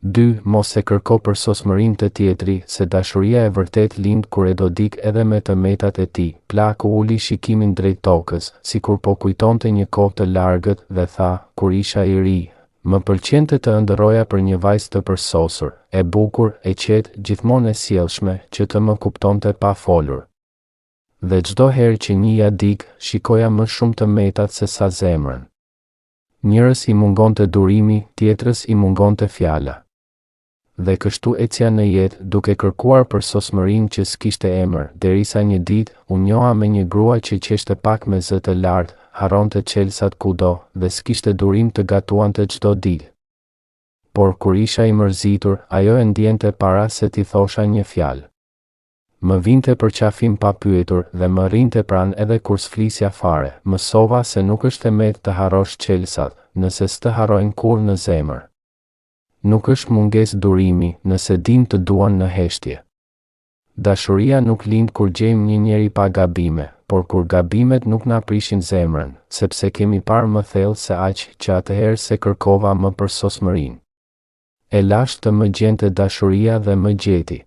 2. Mos e kërko për sosmërinë të tjetri, se dashuria e vërtet lind kur e do dik edhe me të metat e tij. Plaku uli shikimin drejt tokës, sikur po kujtonte një kohë të largët dhe tha, kur isha i ri, më pëlqente të ëndërroja për një vajzë të përsosur, e bukur, e qetë, gjithmonë e sjellshme, që të më kuptonte pa folur. Dhe çdo herë që njëja dik, shikoja më shumë të metat se sa zemrën. Njërës i mungonte durimi, tjetrës i mungonte fjala. Dhe kështu ecja në jetë, duke kërkuar për sosmërinë që s'kishte emër, derisa një ditë u njoha me një grua që qeshte pak me zë të lartë, harronte çelësat kudo dhe s'kishte durim të gatuante çdo ditë. Por kur isha i mërzitur, ajo e ndjente para se t'i thosha një fjalë. Më vinte për qafim pa pyetur dhe më rinte pranë edhe kur s'flisja fare. Mësova se nuk është e metë të harrosh çelësat, nëse s'të harrojnë kurrë në zemër. Nuk është mungesë durimi, nëse din të duan në heshtje. Dashuria nuk lind kur gjejmë një njeri pa gabime, por kur gabimet nuk na prishin zemrën, sepse kemi parë më thellë se aq që atëherë se kërkova më për sosmërinë. E lashtë të më gjente dashuria dhe më gjeti.